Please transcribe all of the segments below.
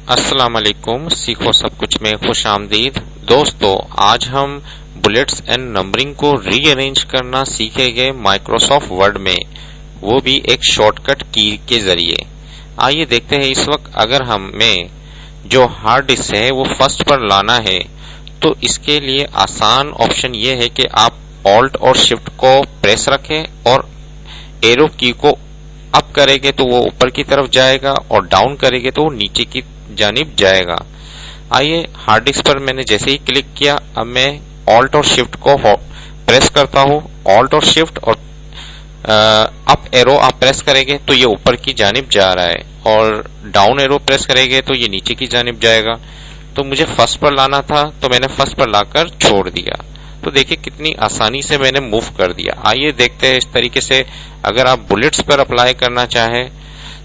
السلام علیکم، سیکھو سب کچھ میں خوش آمدید دوستو۔ آج ہم بلیٹس اینڈ نمبرنگ کو ری ارینج کرنا سیکھیں گے مائکروسافٹ ورڈ میں، وہ بھی ایک شارٹ کٹ کی کے ذریعے۔ آئیے دیکھتے ہیں اس وقت اگر ہمیں جو ہارڈ ڈسک ہے وہ فرسٹ پر لانا ہے تو اس کے لیے آسان آپشن یہ ہے کہ آپ آلٹ اور شفٹ کو پریس رکھیں اور ایرو کی کو اپ کریں گے تو وہ اوپر کی طرف جائے گا اور ڈاؤن کریں گے تو وہ نیچے کی جانب جائے گا۔ آئیے ہارڈ ڈسک پر میں نے جیسے ہی کلک کیا، اب میں آلٹ اور شفٹ کو پریس کرتا ہوں۔ آلٹ اور شفٹ اور اپ ایرو آپ پریس کریں گے تو یہ اوپر کی جانب جا رہا ہے اور ڈاؤن ایرو پریس کریں گے تو یہ نیچے کی جانب جائے گا۔ تو مجھے فرسٹ پر لانا تھا تو میں نے فرسٹ پر لا کر چھوڑ دیا۔ تو دیکھیں کتنی آسانی سے میں نے موو کر دیا۔ آئیے دیکھتے ہیں اس طریقے سے اگر آپ بلیٹس پر اپلائی کرنا چاہیں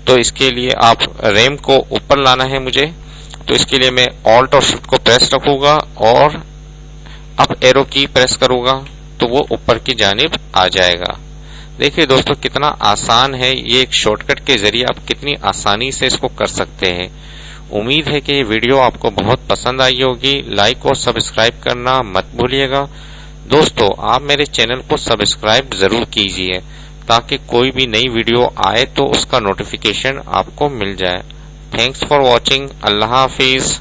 تو اس کے لیے آپ ریم کو اوپر لانا ہے مجھے، تو اس کے لیے میں آلٹ اور شفٹ کو پریس رکھوں گا اور اپ ایرو کی پریس کروں گا تو وہ اوپر کی جانب آ جائے گا۔ دیکھیے دوستو کتنا آسان ہے، یہ ایک شارٹ کٹ کے ذریعے آپ کتنی آسانی سے اس کو کر سکتے ہیں۔ امید ہے کہ یہ ویڈیو آپ کو بہت پسند آئی ہوگی۔ لائک اور سبسکرائب کرنا مت بھولیے گا۔ دوستو آپ میرے چینل کو سبسکرائب ضرور کیجئے تاکہ کوئی بھی نئی ویڈیو آئے تو اس کا نوٹیفیکیشن آپ کو مل جائے۔ Thanks for watching. اللہ حافظ۔